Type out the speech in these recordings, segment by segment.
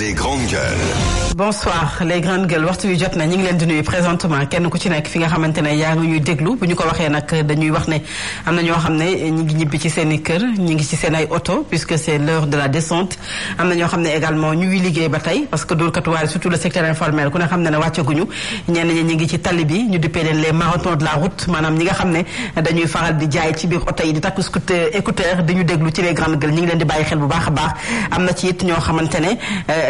les grandes gueules. Bonsoir les grandes gueules waxtu wi jot na ñu ngi leen di nuyu présentement kenn ku ci nekk fi nga xamante ne yaa ngi ñuy déglu bu ñu ko waxee nag dañuy wax ne am na ñoo xam ne ñi ngi ñibbi ci seen i kër ñi ngi ci seen ay oto puisque c'est l'heure de la descente am na ñoo xam ne également ñu ngi liggéey ba tey parce que dóor katuwaay surtout le secteur informel ku ne xam ne wàccaguñu ñenn ñi ñi ngi ci tali bi ñu duppee leen les marathons de la route maanaam ñi nga xam ne dañuy faral di jaay ci biir oto yi di takk scooter écouteur di ñu déglu ci les grandes gueules ñi ngi leen di bàyyi xel bu baax a baax am na ci it ñoo xamante ne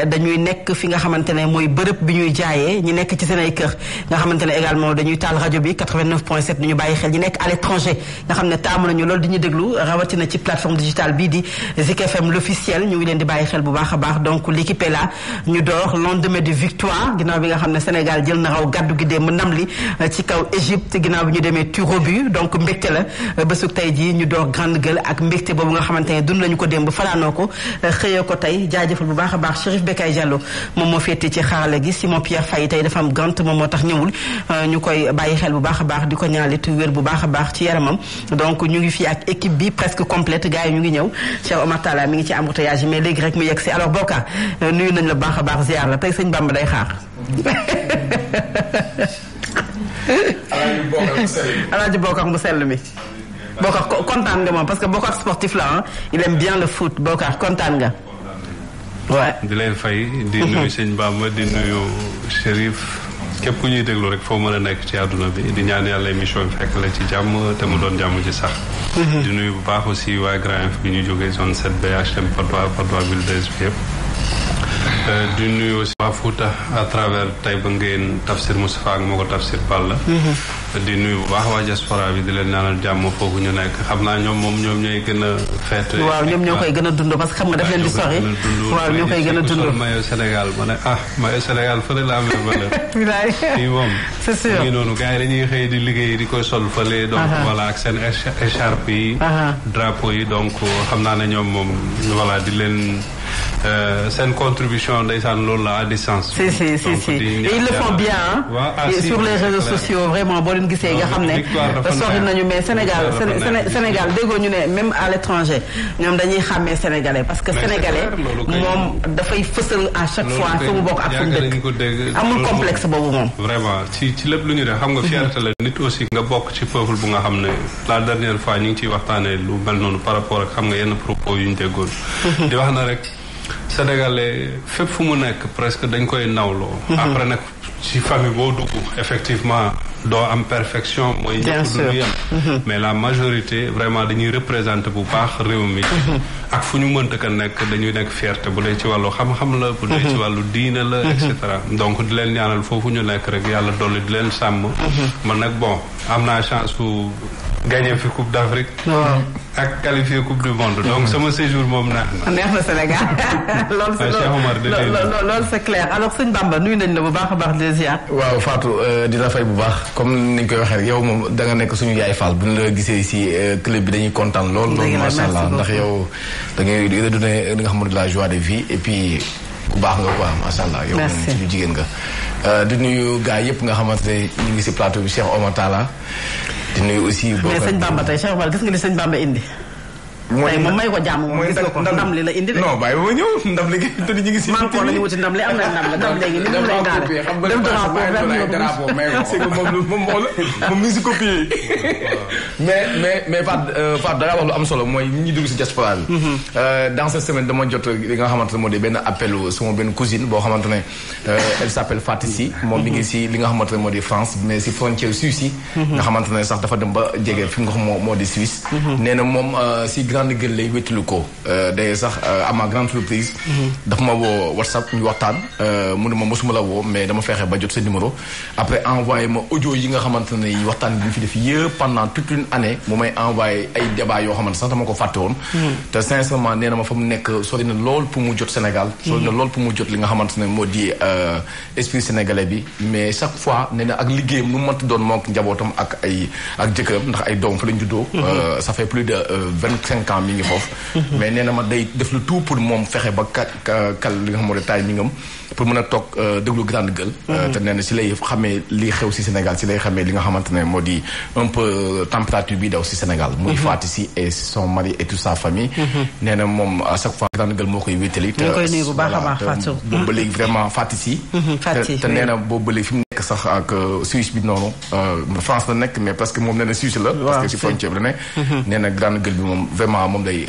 dañuy nekk fi nga xamante ne mooy bërëb bi ñuy jaayee ñi nekk ci seen ay kër nga xamante ne également dañuy taal rajo bi 89.7 di ñu bàyyi xel ñi nekk à l'étranger nga xam ne taamu nañu loolu di ñu déglu rawatina ci plateforme digitale bii di Zik FM l'officiel ñu ngi leen di bàyyi xel bu baax a baax donc l'équipe est là ñu door lendemain de victoire ginnaaw bi nga xam ne Sénégal jël na raw gàddu gi démb ndam li ci kaw Égypte ginnaaw bi ñu demee tir au but donc mbégte la bésug tey jii ñu door grande gueule ak mbégte boobu nga xamante ne dund lañu ko démb fanaanoo ko xëyee ko tey jaajëfal bu baax a baax Chérif Bekay Diallo moom moo féete ci xarala gi Simon Pierre Faye tey dafa am gant moom moo tax ñëwul ñu koy bàyyi xel bu baax a baax di ko ñaalit wér bu baax a baax ci yaramam donc ñu ngi fii ak équipe bi presque complète gars yi ñu ngi ñëw Cheikh Omar Talla mi ngi ci embouteillage yi mais léegi rek mu yegg si alors Boka nuyu nañ la baax a baax ziar la tey sëñ Bamba day xaar Alaaji Bokar mu sell mi Bokar kontaan nga moom parce que Bokar sportif la il aime bien le foot Bokar kontaan nga waaw di leen fay di nuyu sëñ Bamba di nuyu Chérif képp ku ñuy déglu rek foo mën a nekk ci àdduna bi di ñaan yàlla émission bi fekk la ci jàmm te mu doon jàmm ci sax di nuyu bu baax aussi waa Grand F bi ñu jógee zone 7B HLM Patte d'Oie Ville 2 bi yëpp di nuyu aussi waa Fouta à travers tey ba ngeen Tafsir Moustapha ak moo ko Tafsir Balla di nuyu bu baax waa diaspora bi di leen ñaanal jàmm foofu ñu nekk xam naa ñoom ñooy gën a feet waaw ñoom ñoo koy gën a dund parce que xam nga daf leen di sori waaw ñoo koy gën a dund maillot Sénégal ma ne maillot Sénégal fële la amee valeur fii moom c'est sûr ngi noonu gars yi dañuy xëy di liggéey di koy sol fële donc voilà ak seen écharpe yi drapeau yi donc xam naa ne ñoom moom voilà di leen seen contribution ndeysaan loolu la à distance. si et ils le font bien sur les réseaux sociaux vraiment boo leen gisee nga xam ne sori nañu mais Sénégal déggoo ñu ne même à l'étranger ñoom dañuy xàmmee sénégalais parce que sénégalais moom dafay fësal à chaque fois fu mu bokk ak fu mu dëkk amul complexe boobu moom. vraiment ci lépp lu ñu def xam nga fierté la nit aussi nga bokk ci peuple bu nga xam ne la dernière fois ñu ngi ciy waxtaanee lu mel noonu par rapport ak xam nga yenn propos yu ñu déggoon di wax na rek Sénégalais fépp fu mu nekk presque dañ koy nawloo. après nag ci famille boo dugg effectivement doo am perfection mooy ñëpp du ñu yem mais la majorité vraiment dañuy représenter bu baax réew mi ak fu ñu mënta ka nekk dañuy nekk fierté bu dee ci wàllu xam-xam la bu dee ci wàllu diine la et cetera donc di leen ñaanal foofu ñu nekk rek yàlla dolli di leen sàmm man nag bon am naa chance su gagné fi coupe d'Afrique ak qualifié coupe du monde donc sama séjour moom neex na Sénégal loolu c'est clair alors sëñ Bamba nuyu nañ la bu baax a baax di ziar. waaw Fatou dina fay bu baax comme niñ koy waxee rek yow moom da nga nekk suñu yaay Fall bu ñu la gisee si club bi dañuy kontaan lool macha allah ndax yow da ngay redonner li nga xam ne la joie de vie et puis ku baax nga quoi macha allah yow moom suñu jigéen nga di nuyu gars yëpp nga xamante ne ñu ngi si plateau bi Cheikh Omar Talla di nuyu aussi mais sëñ Bamba tey Cheikh Omar gis nga li sëñ Bamba indi mooy moom may ko jàmm moom gis nga ko ndam li la indi de. non bàyyi ba ñëw ndam li te ñu ngi si. man koo la ñu wuti ndam li am na ndam la ndam léegi ni mu lay daal dem drapeau moom mi ngi si copié mais Fatou da ngaa wax lu am solo mooy ñi dugg si diaspora bi. dans cette semaine dama jot li nga xamante ne moo di benn appel sama benn cousine boo xamante ne elle s'appelle Fatou Sy moom mi ngi si li nga xamante ne moo di France mais si frontière Suisse yi. nga xamante ne sax dafa dem ba jege fi nga xam moo di Suisse. nee na moom si grande gueule lay wéttalu ko day sax à ma grande surprise dafa ma woo WhatsApp ñu waxtaan mu ne ma mosuma la woo mais dama fexe ba jot sa numéro après envoyé ma audio yi nga xamante ne waxtaan bi ñu fi def yëpp pendant toute une année mu may envoyé ay débat yoo xamante sax dama ko fàtte woon te sincèrement nee na ma fa mu nekk sori na lool pour mu jot Sénégal sori na lool pour mu jot li nga xamante ne moo di esprit sénégalais bi mais chaque fois nee na ak liggéeyam nu mu mënti doon mook njabootam ak jëkkëram ndax ay doom fa lañ juddoo ça fait plus de 25 5 ans mi ngi foofu. mais nee na ma day def le tout pour moom fexe ba kal li nga xam moo de taay mi ngam pour mën a toog déglu grande gueule. te nee na si lay xamee li xew si Sénégal si lay xamee li nga xamante ne moo di un peu température bi daw si Sénégal. muy Fatou si et son mari et toute sa famille. nee na moom à chaque fois grande gueule moo koy wéttali. ñu koy nuyu bu baax a baax Fatou. boobu ba léegi vraiment Fatou si. te nee na boobu ba léegi fi mu nekk sax ak Suisse bi noonu France la nekk mais parce que moom nee na Suisse la. parce que si frontière bi la ne. nee na grande gueule bi moom vraiment moom day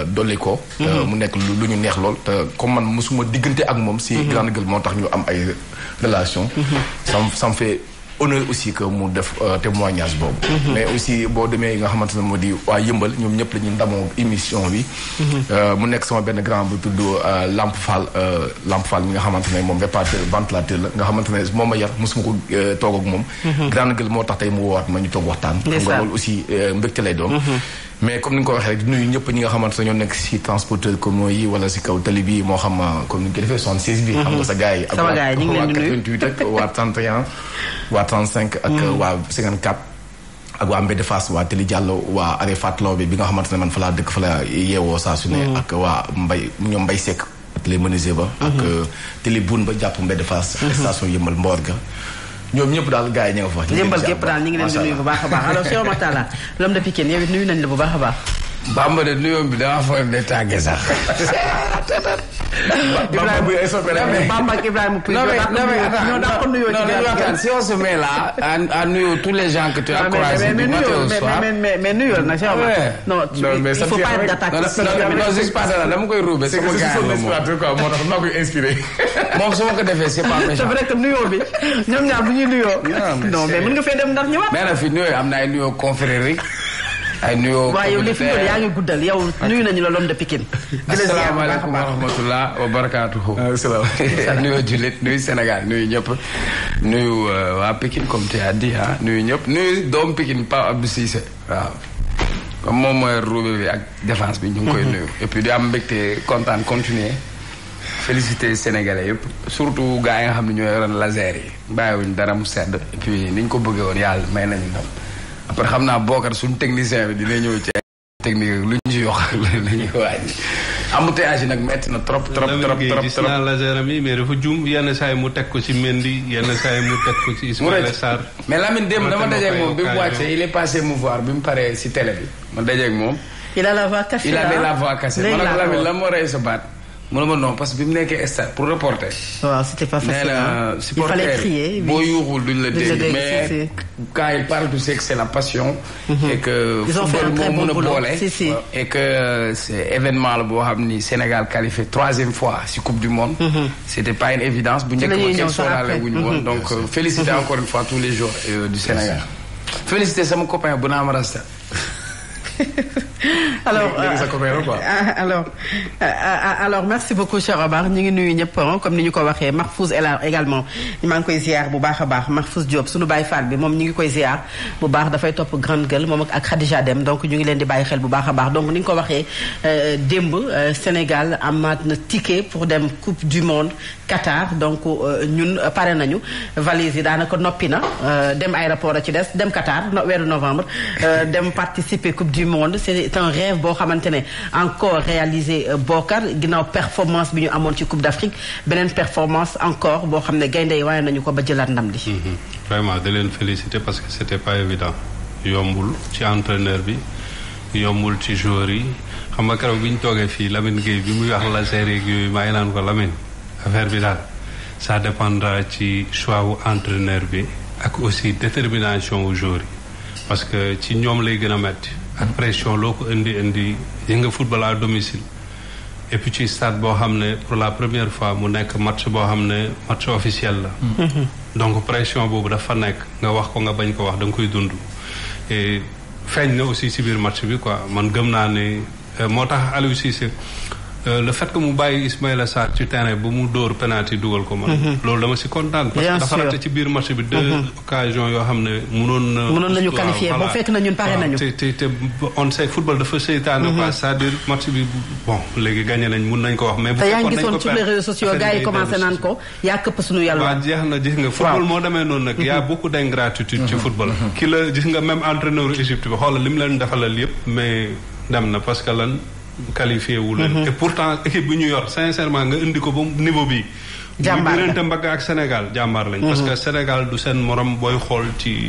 dolli ko. mu nekk lu ñu neex lool te comme man mosuma diggante ak moom si grande gueule moo tax ñu am ay relation ça me fait honneur aussi que mu def témoignage boobu. mais aussi boo demee nga xamante ne moo di waa Yëmbal ñoom ñëpp la ñuy ndamoo émission bi. mu nekk sama benn grand bu tudd Lamp Fall mi nga xamante ne moom réparateur ventilateur la nga xamante ne moom ma yar mosuma ko toog ak moom. grande gueule moo tax tey mu woowaat ma ñu toog waxtaan. xam nga loolu aussi mbégte lay doon. mais comme ni nga ko waxee rek di nuyu ñëpp ñi nga xamante ne ñoo nekk si transporteur commun yi wala si kaw tali bi moo xam comme ni nga ko defee 76 bi. xam nga sa gars yi. sama gars yi ñu ngi leen di nuyu ak waa 31 waa 35 ak waa 54. ak waa Mbede Fass waa Télé Diallo waa Arrêt Fatlo bi nga xamante ne man fa laa dëkk fa la yeewoo saa su ne. ak waa ñoom Mbay Seck Télé Menuisier ba. ak Télé Boune ba jàpp Mbede Fass. station Yëmbal Mboor ga. ñoom ñëpp daal gars yi ñëw fa. Yëmbal gépp daal ñu ngi leen di nuyu bu baax a baax alors Cheikh Omar Talla l'homme de Pikine yow it nuyu nañ la bu baax a baax. Bamba de nuyoom bi dama foog de tàgge sax. Bamba ak Ibrahima Pouy ñoo daa ko nuyoo ci si on se met là à nuyu tous les gens que tu as croisés du matin au soir. mais nuyoo nag Cheikh Omar. non il faut pas être d'attaque. non juste pas ça dama koy ruube sama gars la moom moo tax maa koy inspiré. moom su ma ko defee c'est pas méchant. c'est vrai que nuyoo bi ñoom ñaar bu ñuy nuyoo. non mais mën nga fee dem ndax ñëwaat. mais nag fi nuyoo am na ay nuyoo confrérie ay nuyoo. waaw yow li fi mu yaa ngi guddal yow nuyu nañu la l'homme de Pikine. asalaamaaleykum wa rahmatulah wa barakaatuhu. nuyoo jullit nuyu Sénégal nuyu ñëpp. nuyu waa Pikine comme tu as dit ah nuyu ñëpp nuyu doomu Pikine Pape Abdou Cissé waaw. comme moom mooy roube bi ak défense bi ñu ngi koy nuyu. et puis di am mbégte kontaan continuer féliciter Sénégalais yëpp surtout gars yi nga xam ne ñoo yoroon laser yi bàyyiwuñ dara mu sedd et puis ni ñu ko bëggee woon yàlla may nañu ndam. après xam naa Bokar suñu technicien bi dina ñëw ci technique lu ñu ci yokk la ñuy wàññi. embouteillage yi nag métti na trop. gis naa laser am yi mais dafa juum yenn saa yi mu teg ko ci Mendy yenn saa yi mu teg ko ci Ismaïla Sarr. mais Lamine démb dama dajeeg moom bi mu wàccee il est passé me voir bi mu paree si télé bi ma dajeeg moom. il a la voix cassée. il avait la voix cassée. ma ne ko Lamine lan moo rey sa baat. mu ne ma non parce que bi mu nekkee stade pour reporter. waaw c'était pas facile. il fallait crier. boo yuuxul duñ la dégg mais quand il parle tu sais que c'est la passion. et que football moo mën a boole. et que c'est événement la boo xam ni Sénégal qualifié 3e fois ci Coupe du Monde. c'était pas une évidence bu njëkk ba kenn sóoraale wuñu woon donc féliciter encore une fois tous les joueurs du Sénégal. féliciter sama copain Bounama Rasta. alors merci beaucoup cher Omar ñu ngi nuyu ñëpp comme ni ñu ko waxee Mahfouz est là également maa ngi koy ziar bu baax a baax Mahfouz Diop suñu Baye Fall bi moom ñu ngi koy ziar bu baax dafay topp grande gueule moom ak Khadija Dem donc ñu ngi leen di bàyyi xel bu baax a baax donc ni nga ko waxee démb Sénégal amaat na ticket pour dem Coupe du Monde Qatar donc ñun pare nañu valise yi daanaka noppi na dem aéroport a ci des dem Qatar weeru novembre dem participer Coupe du Monde c'est un rêve boo xamante ne encore réalisé Bokar ginnaaw performance bi ñu amoon ci Coupe d'Afrique beneen performance encore boo xam ne gaynde yi waaye nañu ko ba jëlaat ndam li vraiment da leen féliciter parce que c'était pas évident yombul ci entraîneur bi yombul ci joueurs yi xam nga keroog bi ñu toogee fii Lamine Gueye bi muy wax laser yeeg yooyu maa ngi naan ko Lamine affaire bi daal ça dépendra ci choix wu entraîneur bi ak aussi détermination wu joueurs yi parce que ci ñoom lay gën a metti ak pression loo ko indi yi nga football à domicile et puis ci stade boo xam ne pour la première fois mu nekk match boo xam ne match officiel la donc pression boobu dafa nekk nga wax ko nga bañ ko wax da nga koy dund et feeñ na aussi ci biir match bi quoi man gëm naa ne moo tax Aliou Cissé le fait que mu bàyyi Ismaïla Sarr ci terrain ba mu dóor penalty dugal ko man loolu dama si kontaan parce que dafa raté ci biir match bi 2 occasions yoo xam ne mënoon nañu qualifier ba fekk na ñun pare nañu te on sait football dafa seytaane quoi c'est-à-dire match bi bon léegi gagné nañ mun nañ ko wax mais te yaa ngi gisoon sur les réseaux sociaux gars yi commencé naan ko yaa këpp suñu yàlla waaw jeex na gis nga football moo demee noonu nag y a beaucoup d'ingratitude ci football ki la gis nga même entraîneur Égypte bi xoolal li mu leen defalal yëpp mais dem na parce que lan qualifié wu leen. Et pourtant équipe bi ñu yor sincèrement nga indi ko ba niveau bi. jàmbaar bu diggante mbagg ak Sénégal jàmbaar lañ. parce que Sénégal du seen morom booy xool ci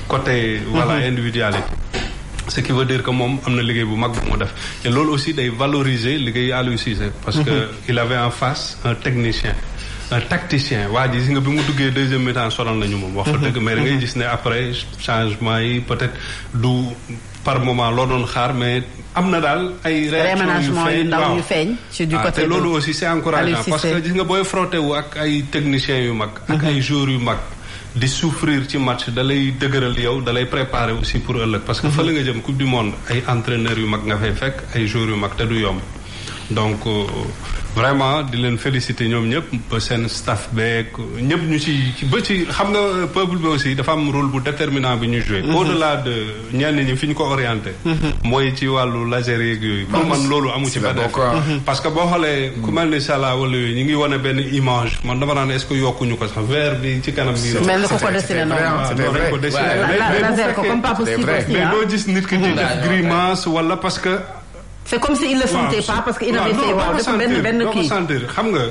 côté. voilà individualité. ce qui veut dire que moom am na liggéey bu mag bu mu def et loolu aussi day valoriser liggéey Aliou Cissé. parce que il avait en face un technicien. un tacticien waa ji gis nga bi mu duggee deuxième mi-temps sonal nañu moom. wax fa dëgg mais da ngay gis ne après changement yi peut-être du par moment loo doon xaar mais am na daal ay. réaménagement yu ndaw yu feeñ. ci du côté te loolu aussi c'est encourageant parce que gis nga booy frotté wu ak ay techniciens yu mag. ak ay joueurs yu mag. di souffrir ci match da lay dëgëral yow da lay préparer aussi pour ëllëg. parce que fa la nga jëm coupe du monde ay entraîneurs yu mag nga fay fekk ay joueurs yu mag te du yomb donc. vraiment di leen féliciter ñoom ñëpp ba seen staff beeg ñëpp ñu ci ba ci xam nga peuple bi aussi dafa am rôle bu déterminant bi ñu joué. au-delà de ñenn ñi fi ñu ko orienté. mooy ci wàllu laser yeeg yooyu. pour man loolu amu ci benn parce que boo xoolee ku mel ni Salah wala yooyu ñu ngi wane benn image man dama naan est-ce que yokkuñu ko sax vert bi ci kanam bi. mel na ko dessiné noonu. laser ko comme pas possible aussi mais doo gis nit ki di def grimace wala parce que. c'est comme si il le sentait pas parce que il avait fait waaw dafa benn kii sentir xam nga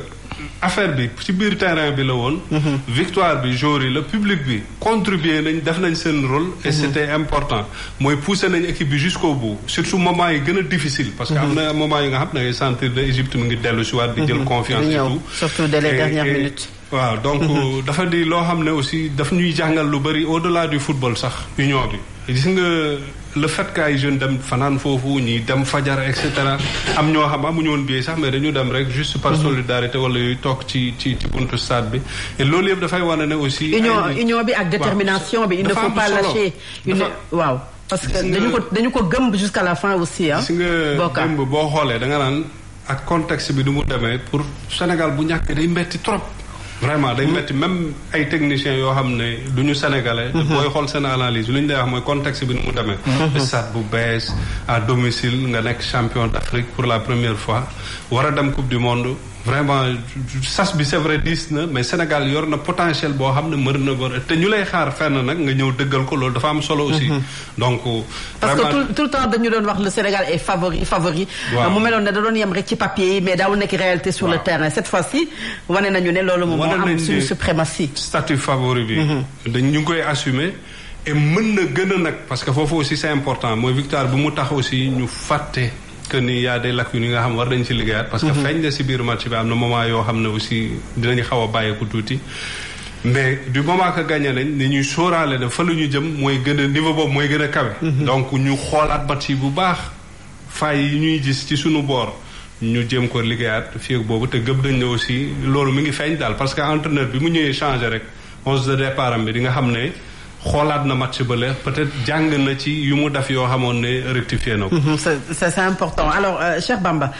affaire bi ci biir terrain bi la woon. victoire bi jour yi la public bi contribuer nañ def nañ seen rôle. et c'était important mooy pousser nañ équipe bi jusqu'au bout surtout moment yi gën a difficile. parce que am na moment yi nga xam ne ngay sentir de Égypte mu ngi dellu si waat di jël confiance et tout. surtout dès les dernières minutes. waaw donc dafa di loo xam ne aussi daf ñuy jàngal lu bari au-delà du football sax union bi gis nga. le fait que ay jeunes dem fanaan foofu ñi dem fajar et cetera am ñoo xam amuñu woon billet sax mais dañu dem rek juste par solidarité wala yooyu toog ci buntu stade bi et loolu yëpp dafay wane ne aussi. union bi ak détermination bi. il ne faut pas lâcher waaw. parce que dañu ko gëm jusqu'à la fin aussi ah. si nga gëm boo xoolee da nga naan ak contexte bi du mu demee pour Sénégal bu ñàkk day metti trop. vraiment day metti même ay techniciens yoo xam ne du ñu sénégalais. booy xool seen analyse lu ñu lay wax mooy contexte bi ni mu demee. stade bu bees à domicile nga nekk champion d'Afrique pour la première fois war a dem coupe du monde vraiment sas bi c'est vrai diis na mais Sénégal yor na potentiel boo xam ne mën na war te ñu lay xaar fenn nag nga ñëw dëggal ko loolu dafa am solo aussi. donc parce que tout le temps dañu doon wax le Sénégal est favori. mu meloon ne da doon yem rek ci papier yi mais daawul nekk réalité sur le terrain cette fois-ci wane nañu ne loolu moom moo am suñu suprématie. statut favori bi. ñu ngi koy assumer. et mën na gën a nag parce que foofu aussi c'est important mooy victoire bi mu tax aussi ñu fàtte. que ni y a des lacunes yi nga xam war nañ ci liggéeyaat. parce que feeñ na si biir match bi am na moment yoo xam ne aussi dinañu xaw a bàyyeeku tuuti. mais du moment que gagné nañ ni ñuy sóoraale ne fa la ñu jëm mooy gën a niveau boobu mooy gën a kawe. donc ñu xoolaat match yi bu baax failles yi ñuy gis ci suñu boor ñu jéem ko liggéeyaat fii ak boobu te gëm nañ ne aussi loolu mi ngi feeñ daal parce que entraîneur bi mu ñëwee changé rek 11 de départ am bi di nga xam ne. xoolaat na match ba leer peut-être jàng na ci yu mu def yoo xamoon ne rectifié na ko. c'est important alors Cheikh Bamba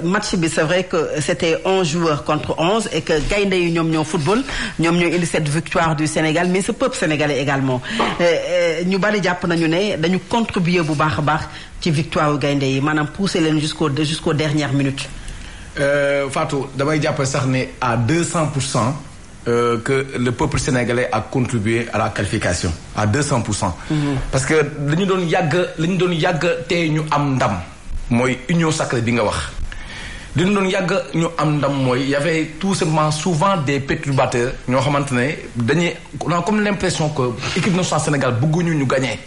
match bi c'est vrai que c'était 11 joueurs contre 11 et que gaynde yi ñoom ñoo football ñoom ñoo indi cette victoire du Sénégal mais ce peuple sénégalais également ñu bari jàpp nañu ne dañu contribuer bu baax a baax ci victoire yu gaynde yi maanaam pousser leen jusqu'aux dernières minutes. Fatou damay jàpp sax ne à 200%. Que le peuple sénégalais a contribué à la qualification à 200%. parce que li ñu doon yàgg te ñu am ndam mooy union sacrée bi nga wax li ñu doon yàgg ñu am ndam mooy y avait tout simplement souvent des perturbateurs ñoo xamante ne on a comme l'impression que équipe nationale Sénégal bëgguñu ñu gagner.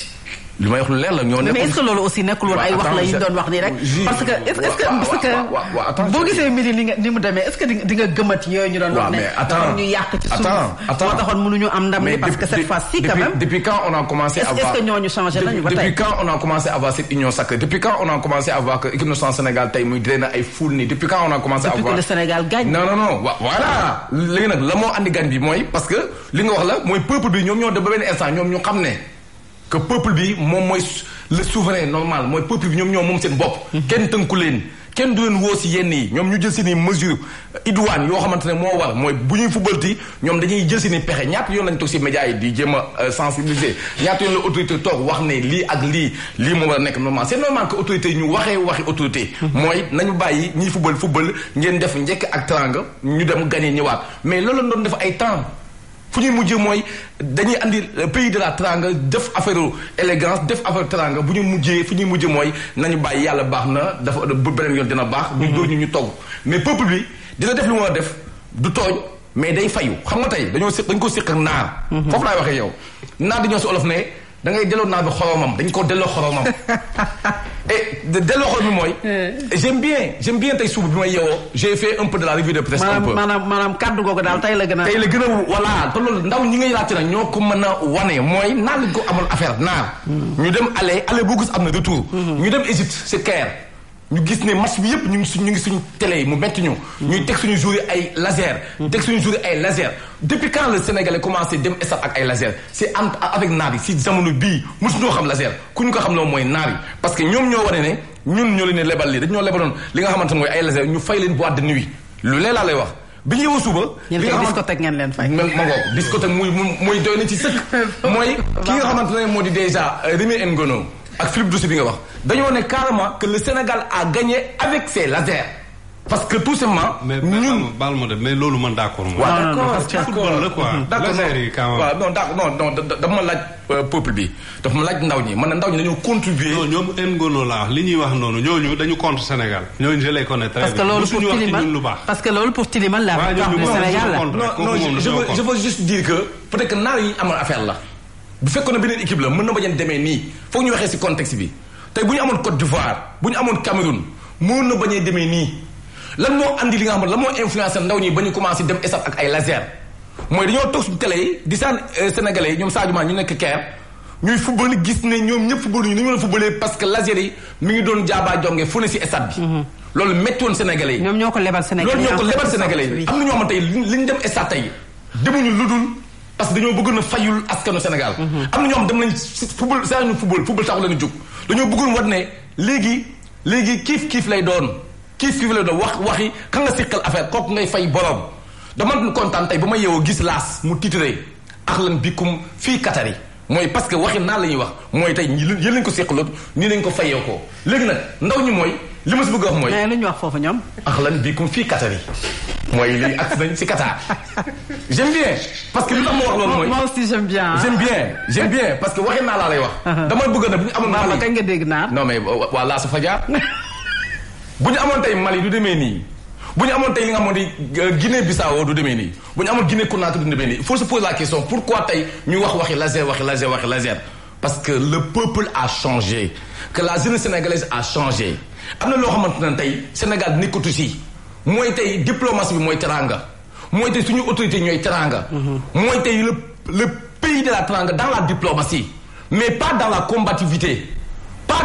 li may wax lu leer la ñoo nekk. mais est-ce que loolu aussi nekkul woon ay wax la yi ñu doon wax nii rek. parce que est-ce que boo gisee mbiri ni mu demee est-ce que di nga gëmat yooyu ñu doon wax ne. dafa ñu yàq ci suuf. moo taxoon mënuñu am ndam li parce que cette fois-ci quand même. depuis quand on a commencé à voir est-ce que ñooñu changé nañu ba tey. depuis quand on a commencé à voir cette union sacrée depuis quand on a commencé à voir que équipe nationale Sénégal tey muy drainer ay foule nii depuis quand on a commencé à voir. depuis que le Sénégal gagne. non voilà léegi nag la moo andi gagne bi mooy parce que li nga wax la mooy peuple bi ñoom ñoo dem ba benn instant ñoom ñu xam ne que peuple bi moom mooy le souverain normal mooy peuple bi ñoom ñoo moom seen bopp. kenn tënku leen kenn du leen woo si yenn yi ñoom ñu jël seeni mesures idoines yoo xamante ne moo war mooy bu ñuy fubalti ñoom dañuy jël seeni pexe ñaata yoon lañ toog si médias yi di jéem a sensibiliser ñaata yoon la autorité toog wax ne lii ak lii moo war a nekk normal c'est normal que autorité yi ñu waxi autorité. mooy nañu bàyyi ñiy fubal ngeen def njëkk ak teranga ñu dem gagné ñëwaat mais loolu la doon def ay temps. fu ñuy mujjee mooy dañuy andi pays de la teranga def affaire élégance def affaire teranga bu ñu mujjee fu ñuy mujjee mooy nañu bàyyi yàlla baax na dafa bu beneen yoon dina baax. ñu dóor ñu togg mais peuple bi dina def lu mu war a def du tooñ mais day fayu xam nga tey dañ ko séq ak naar. foofu laay waxee yow naar dañoo si olof ne da ngay delloo naar bi xoromam dañ ko delloo xoromam. et delloo xor bi mooy. j'aime bien tey suba bi may yeewoo j'ai fait un peu de la revue de presse. maanaam kàddu googu daal tey la gën a. voilà te loolu ndaw ñi ngay laajte nag ñoo ko mën a wane mooy naar lañ ko amoon affaire naar. ñu dem aller boo gis am na retour. ñu dem Égypte c'est Caire. ñu gis ne match bi yëpp ñu ngi suñu télé yi mu metti ñu. ñuy teg suñu joueurs yi ay laser. teg suñu joueurs yi ay laser. depuis quand le Sénégalais commencé dem stade ak ay laser c'est avec naar yi si jamono bii mosuñoo xam laser ku ñu ko xam loo mooy naar yi parce que ñoom ñoo wane ne ñun ñoo leen ne lebal lii dañu ñoo lebaloon li nga xamante mooy ay laser ñu fay leen boîte de nuit lu lee laa lay wax bi ñu yeewoo suba. li nga xamante discothèque ngeen leen fay. ma ngoog discothèque muy doy na ci sëkk. mooy ki nga xamante ne moo di déjà Rémi Ngono ak Philippe Douce bi nga wax dañoo ne carrément que le Sénégal a gagné avec ses lasers parce que tout simplement. ñun baal ma de mais loolu man d'accord. waaw football la quoi. laser yi quand même. waaw non dafa ma laaj peuple bi dafa ma laaj ndaw ñi man ndaw ñi dañoo contribuer. non ñoom Ngono laa wax li ñuy wax noonu ñooñu dañu contre Sénégal. ñooñu je les connais très bien. parce que loolu pour tilimal la victoire du Sénégal la. non je veux juste dire que peut-être que naar yi amoon affaire la. bu fekkoon ne beneen équipe la mën na bañ a demee nii foog ñu waxee ci contexte bi tey bu ñu amoon Côte d'Ivoire bu ñu amoon Cameroun mën na bañ a demee nii lan moo andi li nga xam ne lan moo influencé ndaw ñi ba ñu commencé dem stade ak ay laser mooy dañoo toog suñu télé yi di saan sénégalais yi ñoom Sadio Mané ñu nekk Caire ñuy football gis ne ñoom ñëpp football yi ni ñu mën a footballee parce que laser yi mi ngi doon jaabaa jonge fu ne ci stade bi. loolu métti woon sénégalais yi. ñoom ñoo ko lebal sénégalais yi loolu ñoo ko lebal sénégalais yi am na ñoo xam tey li ñu dem stade tey demuñu ludul parce que dañoo bëggoon a fayul askanu Sénégal. am na ñoo xam dem nañ si football saa ñu football taxu leen a jóg dañoo bëggoon wat ne léegi kiif lay doon waxi ka nga siqal affaire kooku ngay fay borom. dama kontaan tey ba ma yeewoo gis laas mu titré ahlan bikum fii Qatar yi mooy parce que waxi naan la ñuy wax mooy tey yéen lañ ko seqaloon nii lañ ko fayee ko léegi nag ndaw ñi mooy li ma si bëgg a wax mooy. mais lu ñu wax foofu ñoom. ahlan bikum fii Qatar yi mooy lii ak nañ si Qatar j'aime bien parce que li tax ma wax loolu mooy. moi aussi j'aime bien. j'aime bien parce que waxi naa laa lay wax. dama bëgg na bu ñu amoon. Mali kañ nga dégg naar. non mais waa laa su fa jaar bu ñu amoon tey Mali du demee nii. bu ñu amoon tey li nga xamoon ni Guinée Bissau du demee nii bu ñu amoon Guinée Conakry du demee nii il faut se poser la question pourquoi tey ñu waxi laser parce que le peuple a changé que la jeunesse sénégalaise a changé am na loo xamante ne tey Sénégal nekkatu si mooy tey diplomatie bi mooy teranga mooy tey suñu autorité ñooy teranga mooy tey le pays de la teranga dans la diplomatie mais pas dans la combativité pas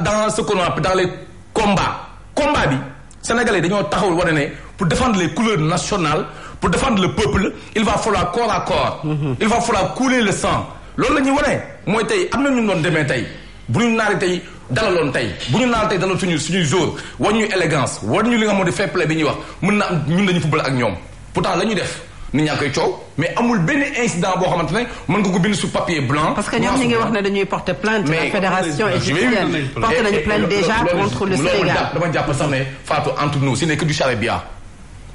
dans ce qu'on appelle dans les combat bi Sénégalais dañoo taxawul wane ne pour défendre les couleurs nationales pour défendre le peuple il va falloir corps à corps. il va falloir couler le sang. loolu la ñuy wane mooy tey am na ñu doon demee tey bu ñu naari tey dalaloon tey bu ñu naan tey dalal suñuy jour war ñu élégance war ñu li nga xam ne fair play bi ñuy wax mën na am ñun dañu football ak ñoom pourtant la ñuy def nit ñaa koy coow mais amul benn incident boo xamante ne mën nga ko bind sur papier blanc. parce que ñoom ñi ngi wax ne dañuy porter plainte. la fédération égyptienne porté nañu plainte déjà contre le Sénégal. dama jàpp sax ne Fatou entre nous ce n'est que du charabia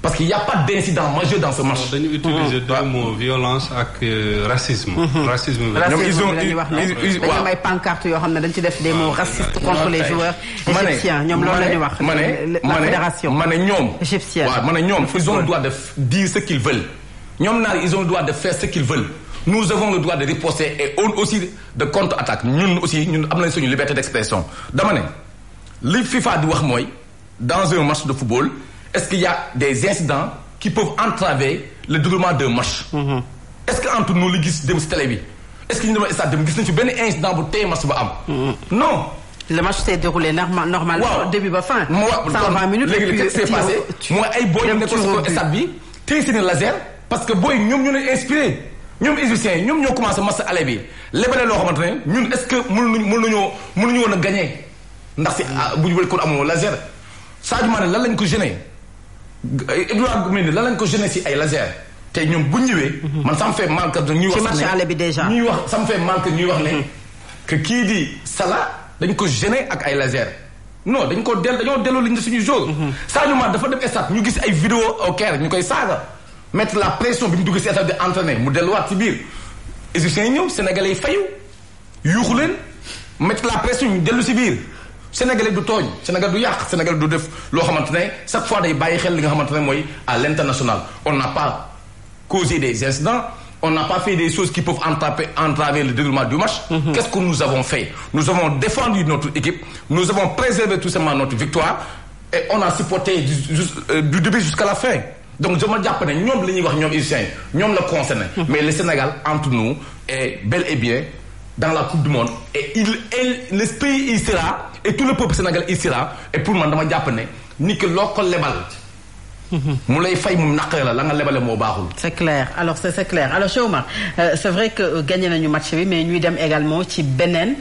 parce qu'il y a pas d'incident majeur dans ce match. dañu utiliser deux mots violence ak racisme. racisme la ñuy wax ne dañu am ay pancartes yoo xam ne dañ ci def des mots racistes contre les joueurs égyptiens ñoom loolu la ñuy wax. la fédération ma ne ñoom égyptienne. waaw ma ne ñoom ils ont le droit de dire ce qu'ils veulent ñoom naar ils ont le droit de faire ce qu'ils veulent nous avons le droit de riposter et aussi de contre-attaque ñun aussi ñun am nañ suñu liberté d'expression dama ne li FIFA di wax mooy dans un match de football. Est-ce qu'il y a des incidents qui peuvent entraver le déroulement d'un match. Est-ce que entre nous li gis dem si télé bi est-ce que ñu demoon stade dem gis nañ ci benn incident bu tey match ba am. non. le match s'est déroulé normalement. waaw début ba fin. 120 minutes léegi qu'est-ce qui s'est passé. mooy ay booy yu nekkoon si stade bi tey seen laser parce que booy ñoom ñoo leen inspiré ñoom égyptiens ñoom ñoo commencé match aller bi lebale loo xamante ne ñun est-ce que mënuñu woon a gagné ndax si bu ñu kon amoo laser Sadio Mané lan lañ ko gêné. Edouard Mendy lan lañ ko gêné si ay laser te ñoom bu ñëwee. man ça me fait mal que ñuy wax. ci match aller bi déjà ñuy wax ça me fait mal que ñuy wax ne. que kii di Salah dañ ko gêné ak ay laser. non dañ ko dañoo delloo li ñu suñu jour. Sadio Mané dafa dem stade ñu gis ay vidéo au Caire ñu koy saaga mettre la pression bi mu dugg si état de entraîner mu delluwaat ci biir égyptiens yi ñëw sénégalais yi fayu yuuxu leen mettre la pression ñu dellu si biir sénégalais du tooñ sénégal du yàq sénégal du def loo xamante ne chaque fois day bàyyi xel li nga xamante ne mooy à l'international on n'a pas causé des incidents on n'a pas fait des choses qui peuvent entraver le déroulement du match. Qu'est-ce que nous avons fait? Nous avons défendu notre équipe, nous avons préservé tout simplement notre victoire et on a supporté du début jusqu'à la fin. Donc je me dis que nous, les Égyptiens, nous le concernons. Mais le Sénégal, entre nous, est bel et bien dans la Coupe du Monde et le pays il sera et tout le peuple sénégalais il sera et pour moi, je me dis que ni que l'on les balles. C'est clair alors c'est clair alors Cheikh Oumar c'est vrai que gagné nañu match bi mais ñuy dem également ci beneen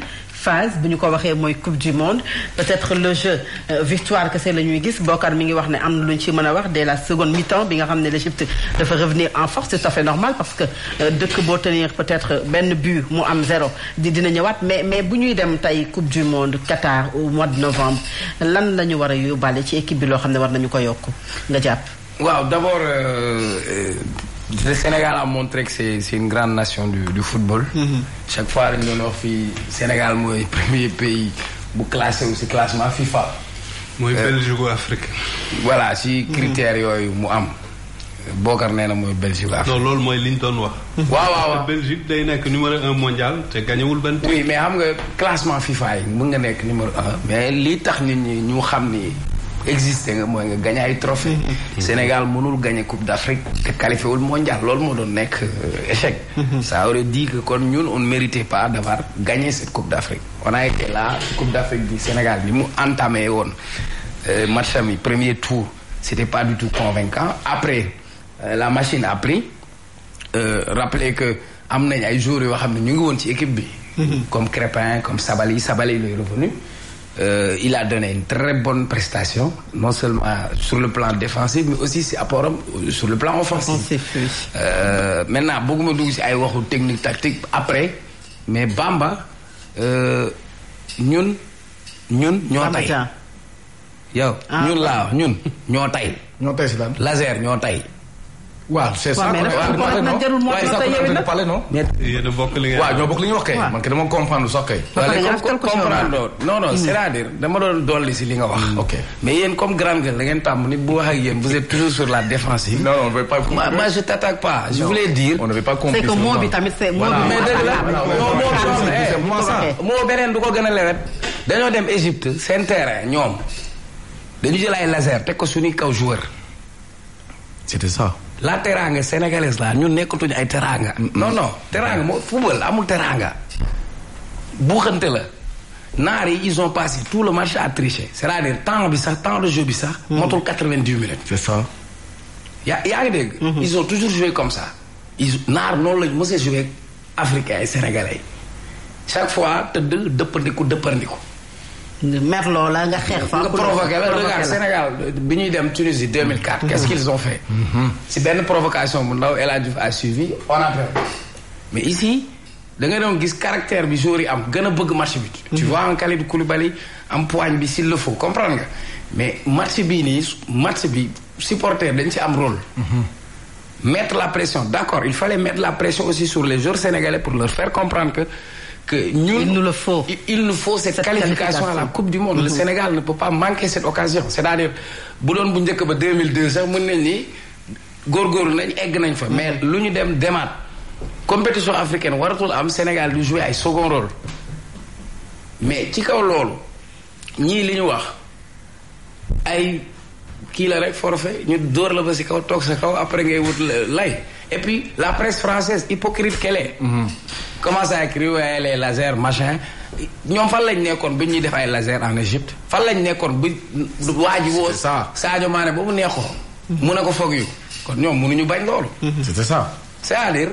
phase bu ñu ko waxee mooy coupe du monde peut-être le jeu victoire que c'est la ñuy gis Bokar mi ngi wax ne am na lu ñu ci mën a wax dès la seconde mi-temps bi nga xam ne l'Égypte dafa revenir en force c'est tout à fait normal parce que dëkk boo tenir peut-être benn but mu am 0 dina ñëwaat mais bu ñuy dem tey coupe du monde Qatar au mois de novembre lan la ñu war a yóbbaale ci équipe bi loo xam ne war nañu ko yokk nga jàpp. waaw d'abord le Sénégal a montré que c'est une grande nation du football. Chaque fois dañu doon wax fii Sénégal mooy premier pays bu classé wu ci classement FIFA. mooy Belgique ou Afrique. voilà ci critères yooyu mu am. Bokar nee na mooy Belgique ou Afrique. non loolu mooy li ñu doon wax. waaw Belgique day nekk numéro 1 mondial te gañewul benn. oui mais xam nga classement FIFA yi mën nga nekk numéro 1 mais lii tax nit ñi ñu xam ni. existé nga mooy nga gagné ay trophée Sénégal mënul gagné coupe d'Afrique te qualifié wul mondial loolu moo doon nekk échec ça aurait dit que kon ñun on ne méritait pas d'avoir gagné cette coupe d'Afrique on a été là coupe d'Afrique du Sénégal bi mu entamé woon match ami premier tour c'était pas du tout convaincant après la machine a pris rappelez que am nañ ay joueurs yoo xam ne ñu ngi woon ci équipe bi comme Crépin comme Sabali il est revenu il a donné une très bonne prestation non seulement sur le plan défensif mais aussi si apportam sur le plan offensif. Maintenant bëgguma dugg ci ay waxu technique tactique après mais Bamba ñun ñoo tay yow ñun laa wax ñun ñoo tay si lan laser ñoo tay waaw c'est ça waaye yéen a bokk li waaw ñoo bokk li ñu wax kay. man kay dama comprendre sax kay. comprendre non c'est-à-dire dama doon dolli si li nga wax. ok mais yéen comme grande gueule da ngeen tàmm nit bu wax ak yéen vous êtes toujours sur la défensive. non on ne veut pas. moi je t'attaque pas. je voulais dire. on ne veut pas compris. c'est que moo bi tamit c'est moo bi. mais dëgg la moo beneen du ko gën a lewet. dañoo dem Égypte seen terrain ñoom dañu jël ay laser teg ko suñuy kaw joueur. c'était ça. la teranga sénégalaise la ñun nekkatuñu ay teranga. non teranga moo football amul teranga. buuxante la. naar yi ils ont passé tout le match à tricher. c'est-à-dire temps de jeu bi sax. motul 90 minutes. c'est ça. yaa ngi dégg. ils ont toujours joué comme ça. naar noonu lañu mos a joué africains et sénégalais. chaque fois tëdd dëppandiku. merloo la nga xeex fa. nga provoqué la regarde Sénégal bi ñuy dem Tunisie 2004. qu'est-ce qu'ils ont fait. si benn provocation bu ndaw El Hadji Diouf a suivi on a perdu. mais ici da nga doon gis caractère bi joueur yi am gën a bëgg match bi. tu vois en Kalidou Koulibaly am poigne bi s'il le faut comprendre nga mais match bi supporter dañ ci am rôle. mettre la pression d'accord il fallait mettre la pression aussi sur les joueurs sénégalais pour leur faire comprendre que ñun il nous faut cette qualification à la Coupe du Monde. Le Sénégal ne peut pas manquer cette occasion. c'est-à-dire bu doon bu njëkk ba 2002 sax mën nañ ni góorgóorlu nañ egg nañ fa. mais lu ñu demaat compétition africaine waratul am Sénégal du jouer ay second rôle. mais ci kaw loolu ñii li ñu wax ay kii la rek forfait ñu dóor la ba si kaw toog sa kaw après ngay wut lay et puis la presse française hypocrite qu'elle est. commence à écrire waaye les lasers machin ñoom fan lañ nekkoon bi ñuy def ay laser en Égypte fan lañ nekkoon bi waa ji woo Sadio Mané ba mu neexoo mu ne ko foog yu kon ñoom mënuñu bañ loolu. c'était ça. c'est-à-dire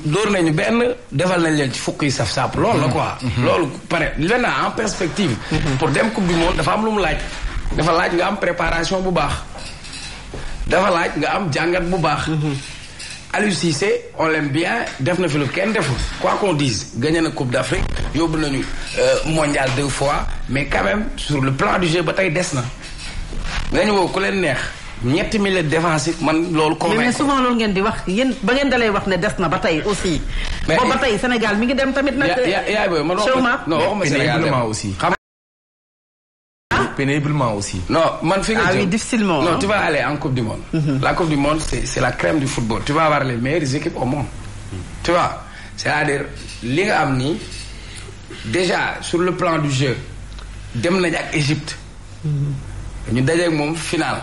dóor nañu benn defal nañ leen ci fukk yi saf sàpp loolu la quoi. loolu pare maintenant en perspective. pour dem coupe du monde dafa am lu mu laaj. dafa laaj nga am préparation bu baax. dafa laaj nga am jàngat bu baax. Aliou Cissé on l'aime bien def na fi lu kenn deful quoi qu'on dise gagné na Coupe d'Afrique yóbbu nañu mondial 2 fois mais quand même sur le plan du jeu ba tey des na. nga ñu woo ku leen neex ñetti milieu défensif man loolu. mais souvent loolu ngeen di wax yéen ba ngeen dalay wax ne des na ba tey aussi. mais boobu ba tey Sénégal mi ngi dem tamit nag. yaay booy man waxuma Sénégal aussi. Péniblement aussi. Non, man fi nga oui, difficilement. Non, tu vas aller en Coupe du Monde. La Coupe du Monde, c'est la crème du football. Tu vas avoir les meilleures équipes au monde. Tu vois, c'est-à-dire li nga am nii déjà sur le plan du jeu dem nañ ak Égypte. ñu daje ak moom final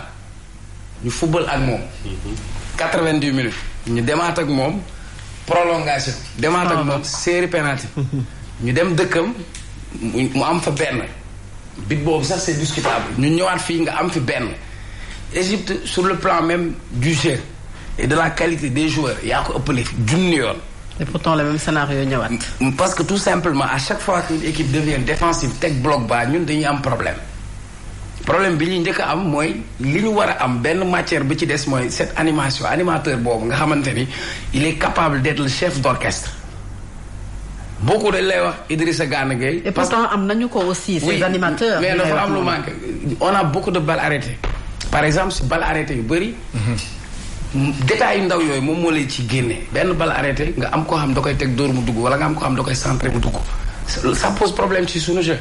ñu football ak moom. 90 minutes ñu demaat ak moom prolongation. demaat ak moom série penalty. ñu dem dëkkam mu am fa benn. bit boobu sax c'est discutable ñu ñëwaat fii nga am fi benn Égypte sur le plan même du jeu et de la qualité des joueurs yaa ko ëppale fi junni yoon. et pourtant le même scénario ñëwaat. parce que tout simplement à chaque fois qu'une équipe devient défensive teg bloc bas ñun dañuy am problème bi ñuy njëkk a am mooy li ñu war a am benn matière bi ci des mooy cette animateur boobu nga xamante ni il est capable d'être le chef d'orchestre. beaucoup dañ lay wax Idrissa Gana Gueye. et pourtant am nañu ko aussi. ces animateurs mais dafa am lu manqué on a beaucoup de balles arrêtées. par exemple si balles arrêtées yu bëri. détails yu ndaw yooyu moom moo lay ci génne. benn balle arrêtée nga am koo xam da koy teg dóor mu dugg wala nga am koo xam da koy centré mu dugg. ça pose problème ci suñu jeu.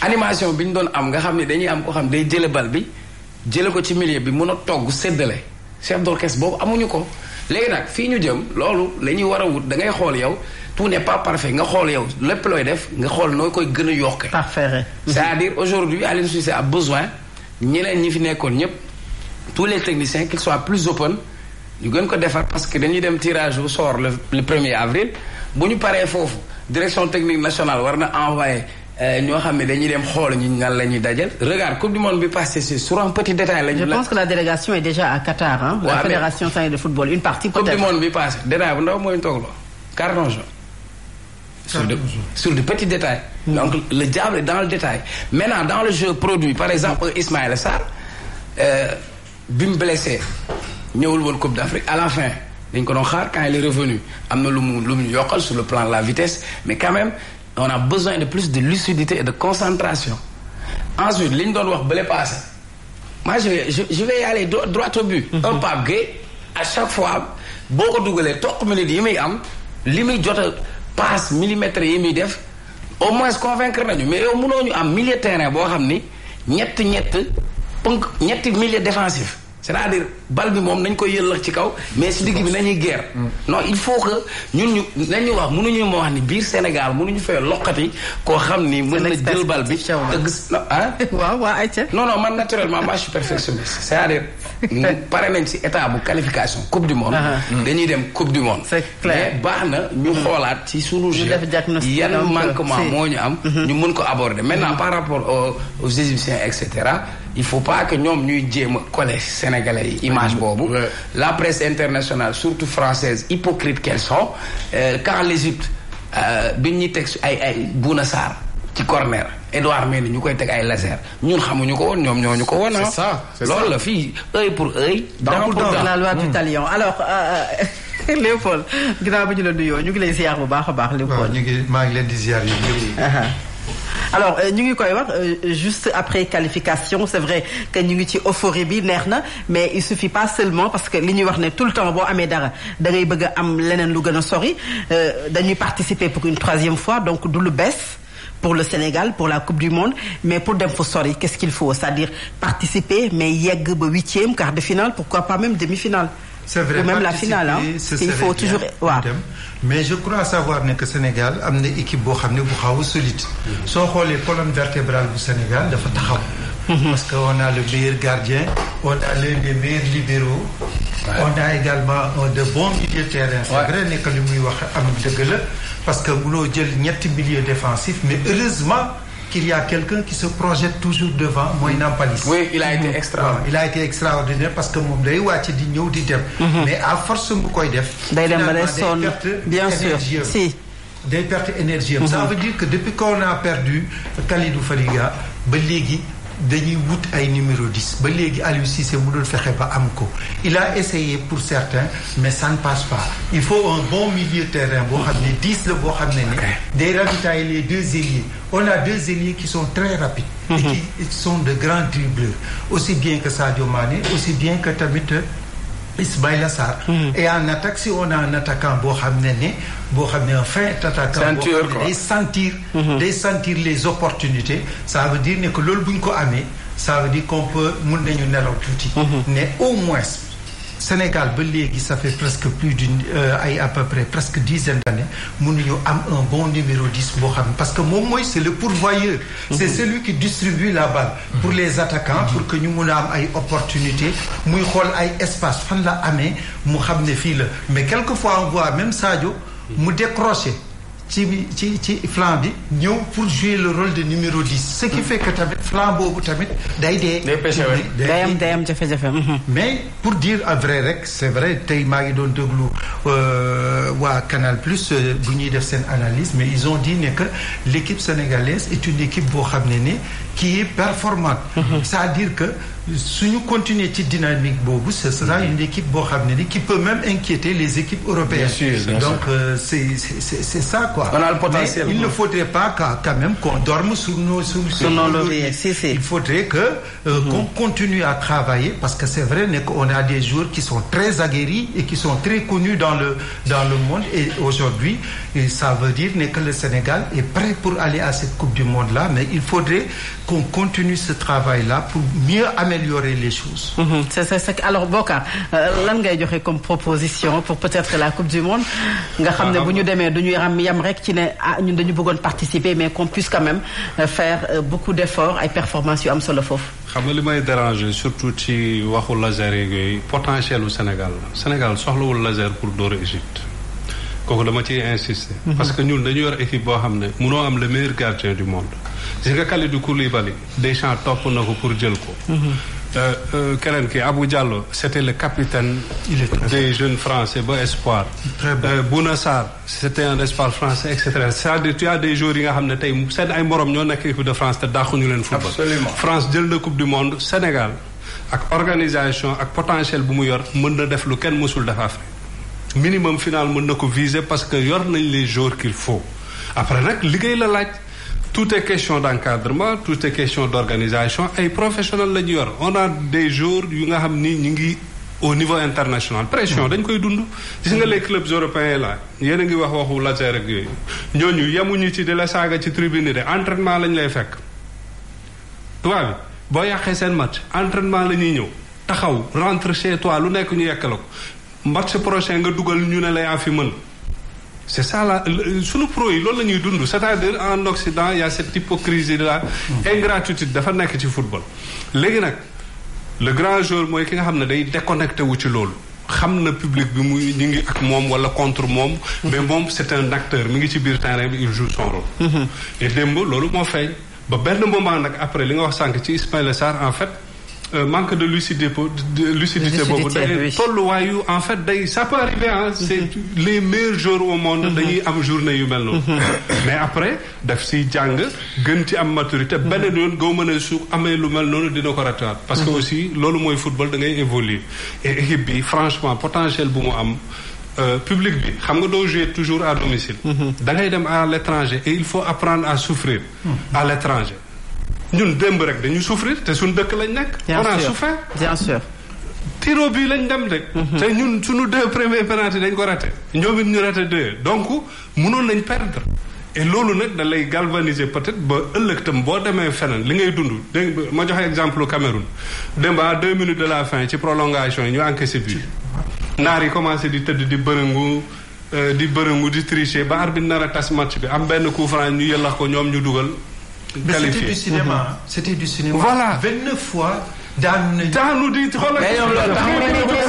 animation bi ñu doon am nga xam ne dañuy am koo xam day jële bal bi jële ko ci milieu bi mun a togg séddale chef d'orchestre boobu amuñu ko. léegi nag fii ñu jëm loolu la ñuy war a wut da ngay xool yow. tout n'est pas parfait nga xool yow lépp looy def nga xool noo koy gën a yokkee. parfait. c'est-à-dire aujourd'hui Aliou Cissé a besoin ñeneen ñi fi nekkoon ñëpp tous les techniciens qu'ils soient plus open ñu gën ko defar parce que dañuy dem tirage au sort le 1er avril bu ñu paree foofu direction technique nationale war na envoyer ñoo xam ne dañuy dem xool ñu nan la ñuy dajal. regarde coupe du monde bi passé c'est sur un petit détail lañu. je pense que la délégation est déjà à Qatar hein. La fédération sénégalaise de football une partie peut-être. coupe du monde bi passé détail bu ndaw mooy toogloo carton jaune. Sur de petits détails. Donc le diable est dans le détail. Maintenant dans le jeu produit par exemple Ismaïla Sarr bi mu blessé ñëwul woon Coupe d'Afrique à la fin dañ ko doon xaar quand il est revenu am na lu mu yokkal sur le plan de la vitesse mais quand même on a besoin de plus de lucidité et de concentration. Ensuite li ñu doon wax bële passé moi je vais y aller droit au but. Un Pape Gueye à chaque fois boo ko dugalee toq minutes yi muy am li muy jot a passe millimètres yi muy def au moins convaincre nañu mais yow mënoo ñu am milieu terrain boo xam ni ñetti milieu défensif c'est-à-dire bal bi moom nañ koy yëllax ci kaw mais si digg bi nañuy guerre. Non il faut que ñun nañu wax mënuñu ma wax ni biir Sénégal mënuñu fee loqati koo xam ni mën na jël bal bi waaw ayca. non man naturellement moi je suis perfectionniste c'est-à-dire pare nañ si état bu qualification coupe du monde dañuy dem coupe du monde c'est clair mais baax na ñu xoolaat ci sunu jeu yan manquement moo ñu am ñu mën ko aborder maintenant par rapport aux Égyptiens et cetera il faut pas que ñoom ñuy jéem a coller sénégalais yi image boobu. La presse internationale surtout française hypocrite qu'elles sont quand l'Égypte bi ñuy teg ay Bouna Sarr ci corner Edouard Mendy ñu koy teg ay laser ñun xamuñu ko woon ñoom ñoo ñu ko woon. c'est ça loolu la fii œil pour œil. dent pour dent la loi du talion alors Léopold ginnaaw ba ñu la nuyoo ñu ngi lay ziar bu baax a baax. Léopold maa ngi leen di ziar yi alors ñu ngi koy wax juste après qualification c'est vrai que ñu ngi ci euphorie bi neex na mais il suffit pas seulement parce que li ñuy wax ne tout le temps boo amee dara da ngay bëgg a am leneen lu gën a sori dañuy participer pour une 3e fois donc du lu bees pour le Sénégal pour la Coupe du Monde mais pour dem fu sori qu'est-ce qu'il faut c'est-à-dire participer mais yegg ba 8e quart de finale pourquoi pas même demi-finale. C'est vrai, ou même la finale hein il faut toujours waaw. mais je crois savoir ne que Sénégal am na équipe boo xam ne bu xaw a solide. soo xoolee colonne vertébrale bu Sénégal dafa taxaw. parce que on a le meilleur gardien on a l'un des meilleurs libéraux. on a également de bons milieux de terrain. c'est vrai ne que li muy wax am dëgg la parce que mënoo jël ñetti milieux défensifs mais heureusement. qu'il y a quelqu'un qui se projette toujours devant mooy Nampalys. Oui, il a été extraordinaire. Il a été extraordinaire parce que moom day wàcc di ñëw di dem. mais à force mu koy def. day dem ba day sonn bien sûr si. day perte énergie am. ça veut dire que depuis qu'on a perdu Kalidou Fadiga ba léegi dañuy wut ay numéro 10 ba léegi Aliou Cissé mënul fexe ba am ko. il a essayé pour certains mais ça ne passe pas il faut un bon milieu de terrain boo xam ne 10 la boo xam ne ni day ravitailler les deux ailiers on a deux ailiers qui sont très rapides et qui sont de grands dribbleurs, aussi bien que Sadio Mané, aussi bien que tamit Ismaïla Sarr. Et en attaque, si on a un attaquant boo xam ne un fin attaquant boo xam ne day sentir les opportunités, ça veut dire ne que loolu bu ñu ko amee ça veut dire qu'on peut mun nañu nelaw tuuti. Mais au moins Sénégal ba léegi ça fait presque plus d'une à peu près presque dizaine d'années mënuñu am un bon numéro 10 boo xam parce que moom mooy c'est le pourvoyeur. C'est celui qui distribue la balle pour les attaquants pour que ñu mun a am ay opportunités muy xool ay espace fan la amee mu xam ne fii la mais quelquefois on voit même Sadio mu décroché ci flanc bi ñëw pour jouer le rôle de numéro 10 ce qui fait que tamit flanc boobu tamit day am jafe-jafe. mais pour dire à vrai rek c'est vrai tey maa ngi doon déglu waa Canal Plus bu ñuy def seen analyse mais ils ont dit ne que l'équipe sénégalaise est une équipe boo xam ne qui est performante. C'est-à-dire que suñu continuer ci dynamique boobu ce sera une équipe boo xam ne qui peut même inquiéter les équipes européennes. Bien sûr. Donc c'est ça quoi. On a le potentiel. Mais il ne faudrait pas quand même qu'on dorme sur nos lauriers. Il faudrait que qu'on continue à travailler parce que c'est vrai qu'on a des joueurs qui sont très aguerris et qui sont très connus dans le monde et aujourd'hui ça veut dire que le Sénégal est prêt pour aller à cette Coupe du Monde là mais il faudrait qu'on continue ce travail là pour mieux améliorer les choses. Alors Bocar lan ngay joxe comme proposition pour peut-être la Coupe du Monde nga xam ne bu ñu demee du ñuy yam rek ci ne ñun dañu bëggoon participer mais qu'on puisse quand même faire beaucoup d'efforts ay performances yu am solo foofu. xam nga li may déranger surtout ci waxu laser yooyu potentiel u Sénégal soxlawul laser pour dóor Égypte kooku dama ciy insister. Parce que ñun dañu yor équipe boo xam ne mënoo am le meilleur gardien du monde. gis nga Kalidou Koulibaly Deschamps topp na ko pour jël ko. keneen ki Abou Diallo c'était le capitaine des jeunes français ba espoir. Bouna Sarr c'était un espoir français et cetera c'est-à-dire tu as des joueurs yi nga xam ne tey seen ay morom ñoo nekk équipe de France te dàquñu leen football. Absolument. France jël na coupe du monde Sénégal ak organisation ak potentiel bu mu yor mën na def lu kenn mësul def Afrique. Minimum final mën na ko viser parce que yor nañ les joueurs qu'il faut après nag liggéey la laaj. Tout est question d'encadrement tout est question d'organisation ay professionnels la ñu yor on a des joueurs yu nga xam ni ñu ngi au niveau international pression dañ koy dund gis nga les clubs européens là yéen a ngi waxu laser ak yooyu ñooñu yemuñu ci di la saaga ci tribune de entraînement lañ lay fekk tubaab bi boo yàqee seen match entraînement la ñuy ñëw taxaw rentre chez toi lu nekk ñu yekkala ko match prochain nga dugal ñu ne la yaa fi mën c'est ça la sunu pro yi loolu la ñuy dund c'est-à-dire en Occident il y a cette hypocrisie de la ingratitude dafa nekk ci football léegi nag le grand joueur mooy ki nga xam ne day déconnecté wu ci loolu xam na public bi muy ñu ngi ak moom wala contre moom mais moom c'est un acteur mi ngi ci biir terrain bi il joue son rôle et démb loolu moo feeñ ba benn moment nag après li nga wax sànq ci Ismaïla Sarr en fait manque de lucidité boobu day tolluwaayu en fait day ça peut arriver c'est les meilleurs joueurs au monde dañuy am journée yu mel noonu mais après daf si jàng gën ci am maturité beneen yoon goo mën a su amee lu mel noonu dina ko rataat parce que aussi loolu mooy football da ngay évoluer et équipe bi franchement potentiel bu mu am public bi xam nga doo jouer toujours à domicile da ngay dem à l'étranger et il faut apprendre à souffrir à l'étranger ñun démb rek dañu souffrir te suñu dëkk lañ nekk. on a souffert bien sûr. tiro bii lañ dem rek. te ñun suñu 2 premiers penalty dañ ko raté. ñoom it ñu raté 2 donc mënoon nañ perdre. et loolu nag da lay galvaniser peut-être ba ëllëg tam boo demee feneen li ngay dund dégg ma joxe exemple Cameroun démb à 2 minutes de la fin ci prolongation yi ñu encaissé bi naar yi commencé di tëdd di bërëngu di tricher ba arbitre nar a tas match bi am benn coup franc ñu yëllax ko ñoom ñu dugal. Mais c'était du cinéma. C'était du cinéma. Voilà. 29 fois. daanu di xoolal.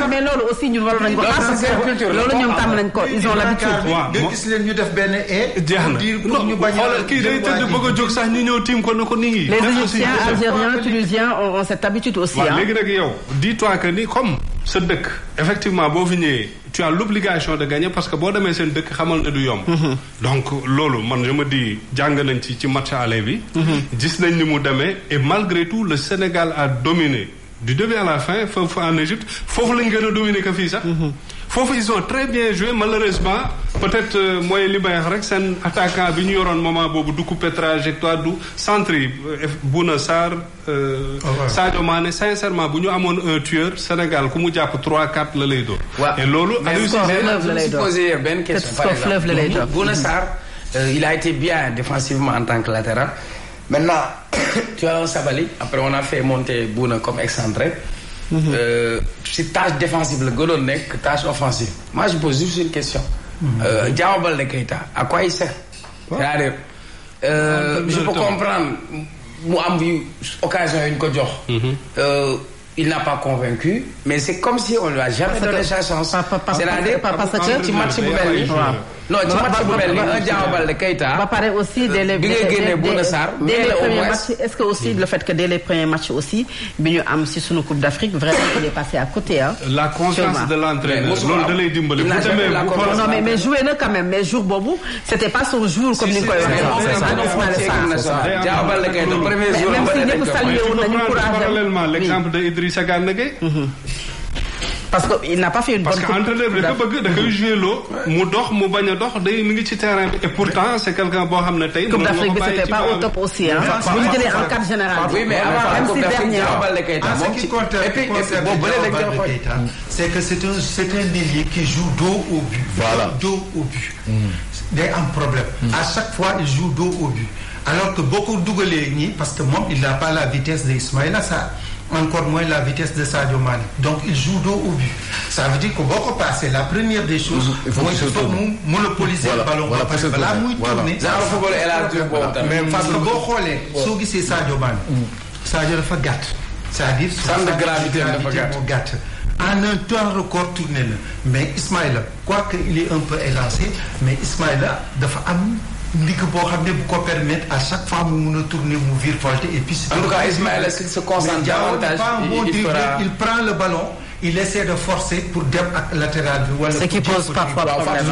mais loolu aussi ñun waroon nañu ko loolu ñoom tàmm nañ ko ils ont l'habitude. waaw nga gis leen ñu def benn jeex na ñu bañ a kii day tëdd bëgg a jóg sax ñu ñëw tiim ko na ko nii. les Égyptiens Algériens Tunisiens ont cette habitude aussi. waaw léegi nag yow dis-toi que ni comme sa dëkk effectivement boo fi ñëwee tu as l'obligation de gagner parce que boo demee seen dëkk xamal ne du yomb. donc loolu man je me dis jàng nañ ci match aller bi. gis nañ ni mu demee et malgré tout le Sénégal a dominé du début à la fin foofu en Égypte foofu lañ gën a dominer que fii sax. foofu ils ont très bien joué malheureusement peut-être mooy li may wax rek seen attaquant bi ñu yoroon moment boobu du couper trajectoire du centre yi Bouna Sarr. Sadio Mané sincèrement bu ñu amoon un tueur Sénégal ku mu jàpp 3-4 la lay doon. waaw et loolu. mais poser benn question par exemple Bouna Sarr il a été bien défensivement en tant que latéral. Maintenant, tu as un Sabali, après on a fait monter Bouna comme excentré. Si tâche défensive, le Golon n'est que tâche offensive. Moi, je pose juste une question. Diao Baldé Keita, à quoi il sert? C'est-à-dire, je peux comprendre, moi, j'ai eu occasion une Kodjor. Il n'a pas convaincu, mais c'est comme si on ne lui a jamais donné sa chance. C'est-à-dire, parce que tu matches pour Belli. Non, tu matches pour Belli. Un Diao Baldé Keita. Va parler aussi dès les premiers matchs. Est-ce que aussi le fait que dès les premiers matchs aussi, Bignou am si sunu Coupe d'Afrique, vraiment il est passé à côté. Hein. La confiance de l'entraîneur. Non, mais jouer quand même. Mais jour Bobo, c'était pas son jour comme Nicolas. Diao Baldé Keita, premier jour. Parallèlement, l'exemple de Idrissa Gana Gueye. Parce qu'il n'a pas fait une bonne coupe. Parce qu'entraîneur bi da koy jouer loo mu dox mu bañ a dox day mi ngi ci terrain bi et pourtant c'est quelqu'un boo xam ne tey. Coupe d'Afrique bi c'était pas au top aussi hein. bu ñu jëlee en cadre général. Oui mais avant Coupe d'Afrique en ce qui concerne Keita, c'est que c'est un ailier qui joue dos au but. Voilà. Dos au but. Day am problème. À chaque fois il joue dos au but. Alors que beaucoup dugalee ñi parce que moom il n'a pas la vitesse de Ismaïla Sarr. Encore moins la vitesse de Sadio Mané. Donc il joue dos au but. Ça veut dire que beaucoup passer la première des choses, il faut monopoliser le ballon. Voilà, parce que là, muy tourner. Mais parce que beaucoup les, ceux qui c'est Sadio Mané, Sadio dafa gàtt. C'est-à-dire centre de gravité dafa gàtt. En un temps record tourné la. Mais Ismaïla, quoique il est un peu élancé, mais Ismaïla dafa am ndig boo xam ne bu ko permettre à chaque fois mu mun a tourner mu virevolter et puis. En tout cas Ismaïla s'il se concentre davantage il prend le ballon. Il essaie de forcer pour dem ak latéral bi. Ce qui pose parfois problème.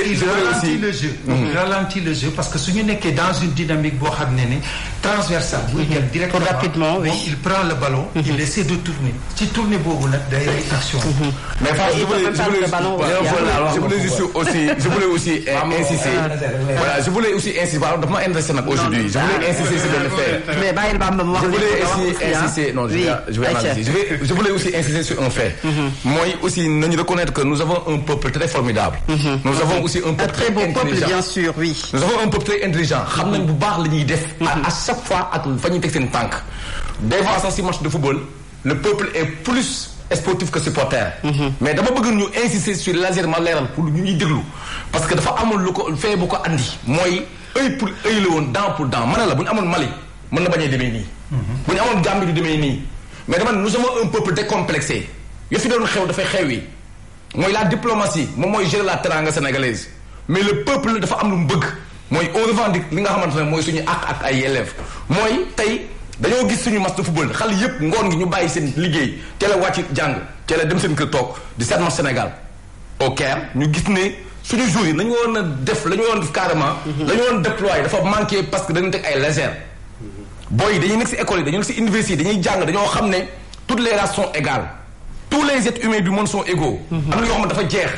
Il ralentit le jeu parce que su ñu nekkee dans une dynamique boo xam ne transversale. buy dem directement rapidement oui. Il prend le ballon. Il essaie de tourner. ci tourner boobu nag day rey action. Mais je voulais aussi insister. Voilà, je voulais aussi insister. Dafa ma intéressé nag aujourd'hui. Je voulais insister sur le fait. Mais bàyyil Bamba mu wax. Je voulais aussi insister. Non, je vais analyser. Je voulais aussi insister sur un fait. Moi aussi, nous reconnaître que nous avons un peuple très formidable. Nous avons aussi un peuple très beau peuple, bien sûr, oui. Nous avons un peuple très intelligent. Xam nañ bu baax li ñuy def. À chaque fois ak fa ñuy teg seen tànk. Des fois sax si match de football, le peuple est plus sportif que supporter. Mais dama bëgg ñu insister sur légèrement leeral pour ñu ñuy déglu parce que dafa amul lu ko fee bu ko andi mooy œil pour œil la woon dent pour dent ma ne la bu ñu amoon Mali mën na bañ a demee nii. bu ñu amoon Gambie du demee nii. Mais dama nous sommes un peuple décomplexé yo fi doon xew dafay xew yi mooy la diplomatie moom mooy gérer la teranga sénégalaise mais le peuple dafa am lu mu bëgg mooy on revendique li nga xamante ne mooy suñu ak ay élèves mooy tey dañoo gis suñu match de football xale yëpp ngoon gi ñu bàyyi seen liggéey teel a wàcc jàng teel a dem seen kër toog di seet match Sénégal au Caire ñu gis ne suñu joueurs yi nañu woon a def la ñu woon def carrément la ñu woon déployer dafa manqué parce que dañu teg ay légères booy yi dañuy nekk si école yi dañuy nekk si université yi dañuy jàng dañoo xam ne toutes les races sont égales tous les êtres humains du monde sont égaux. am na yoo xam ne dafa jeex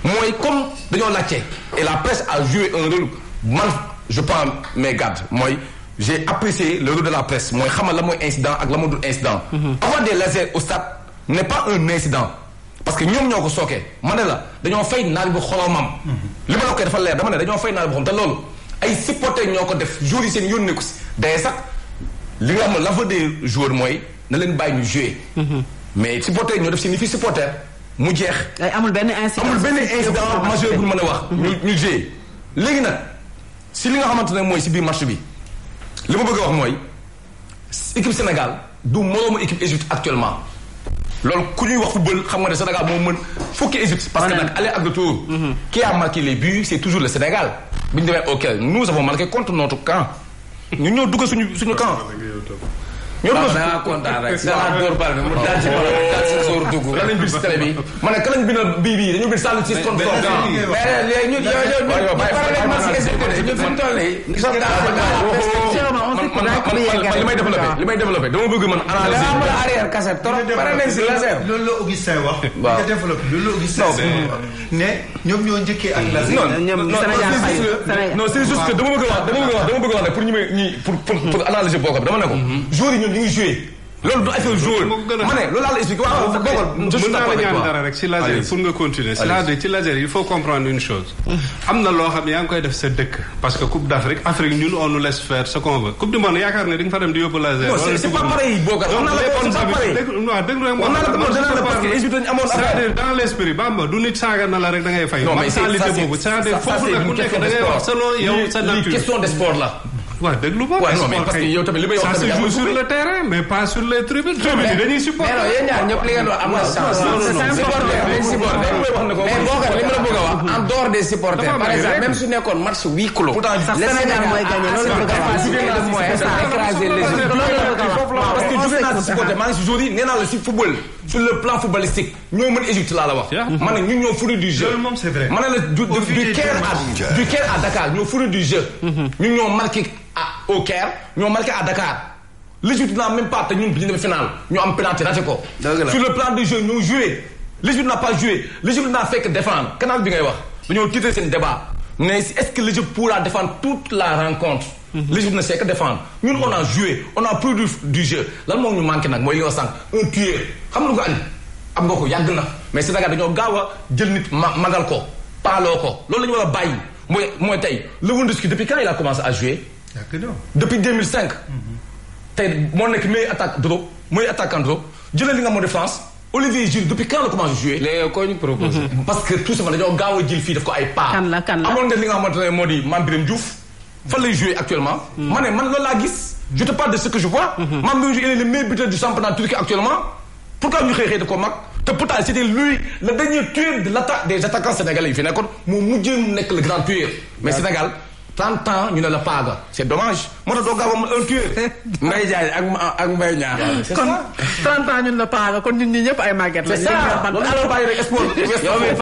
mooy comme dañoo laajte et la presse a joué un rôle man je prends mes gardes mooy j'ai apprécié le rôle de la presse mooy xamal la mooy incident ak la moo dul incident. avoir des lasers au stade n'est pas un incident parce que ñoom ñoo ko sookee ma ne la dañoo fay naar bu xoromam. li ma la koy dafa leer dama ne dañoo fay naar bu xom te loolu ay supporters ñoo ko def joueurs yi seen yónnee ko si day sax. li nga xam ne l'aveu des joueurs mooy na leen bàyyi ñu jouer. mais supporter ñoo def si ni fi supporter mu jeex. amul benn incident majeur bu ñu mën a wax. ñu jouer léegi nag si li nga xamante ne mooy si biir match bi li ma bëgg a wax mooy équipe Sénégal du moroomu équipe Égypte actuellement loolu ku ñuy wax football xam nga ne Sénégal moo mën fukki Égypte. parce que nag aller ak retour. qui a marqué les buts c'est toujours le Sénégal bu ñu demee ok nous avons marqué contre notre camp. ñu ñëw dugg suñu camp ñoo da ngaa kontaan rek. da ngaa door bal bi mu daal ci bal bi daal ci sóor dugg. lan lañ bind si télé bi ma ne kan lañ bind bii dañu bind Saliou Ciss kon mais léegi ñun ñun fi mu toll nii. li may développé dama bëgg man analyser. da ngaa arrière cassette trop pare nañ si laser. loolu la Augustin wax. waaw nga développé loolu la Augustin wax ne ñoom ñoo njëkkee ak laser. non c'est juste que dama bëgg a wax ne pour ñu may pour analyser boo ko dama ne ko. joueurs yi ñoom ñu ngi joué. loolu du affaire joueur ma ne loolu laa la expliqué waaw mën naa la ñaan dara rek si laser pour nga continuer c'est-à-dire ci laser il faut comprendre une chose am na loo xam ne yaa ngi koy def sa dëkk parce que coupe d'Afrique Afrique ñun on nous laisse faire ce qu'on veut coupe du monde yaakaar ne di nga fa dem di yóbbu laser non c'est pas pareil Bocar donc les bonnes habitudes waaw déglu rek c'est-à-dire dans l'esprit Bamba du nit saaga na la rek da ngay fay mentalité boobu c'est-à-dire foofu la ku nekk da ngay wax selon yow sa nature question de sport la waaw déglu ba. non mais parce que yow tamit li may wax ça se joue sur le terrain mais pas sur les tribunes. tribunes yi dañuy supporter. mais non yéen ñaar ñëpp li ngeen wax am na chance. mais Bocar li ma la bëgg a wax en dehors des supporters par exemple même su nekkoon match huis clos. sax Sénégal mooy gagné loolu parce que jóge naa si supporter maa ngi si jour yi nee naa la si football sur le plan footballistique ñoo mën Égypte laa la wax. ma ne ñun ñoo fourni du jeu. loolu moom c'est vrai. ma ne la du Caire à Dakar ñoo fourni du jeu. ñun ñoo marqué au Caire ñoo marqué à Dakar l'Égypte n'a même pas te ñun bi ñu demee final ñoo am penalty raté ko. sur le plan du jeu ñoo joué l'Égypte n'a pas joué l'Égypte n'a fait que défendre canal bi ngay wax dañoo titré seen débat mais est-ce que l'Égypte pourra défendre toute la rencontre. l'Égypte ne sait que défendre ñun on a joué on a produit du jeu lan moo ñu manqué nag mooy li nga sànq un tueur xam nga ko andi am nga ko yàgg na mais Sénégal dañoo gaaw a jël nit magal ko paaloo ko loolu la ñu war a bàyyi mooy tey Lewandowski depuis quand il a commencé à jouer. depuis 2005. tey moo nekk meilleur attaque d'Europe mooy attaquant d'Europe jëlee li nga xam ne France Olivier Giroud depuis quand la commencé jouer. léegi koo ñu proposé. parce que tout simplement dañoo gaaw a jël fii daf ko ay pas. kan la amoon nga li nga xamante ne moo di Mame Birame Diouf fan lay jouer actuellement. ma ne man loolu laa gis. je te parle de ce que je vois. Mame Birame Diouf il est le meilleur buteur du championnat turc actuellement pourquoi ñu xëy da ko mag. te pourtant c'était lui le dernier tueur de l'attaque des attaquants sénégalais yi fi nekkoon moo mujjee mu nekk le grand tueur mais Sénégal. 30 ans ñu ne la paaga c'est dommage moo tax doo gaaw a un tueur. Mbaye Diagne ak Mbaye Niang. kon 30 ans ñun la paaga kon ñun ñi ñëpp ay màgget la. c'est ça loolu alors bàyyi rek sport.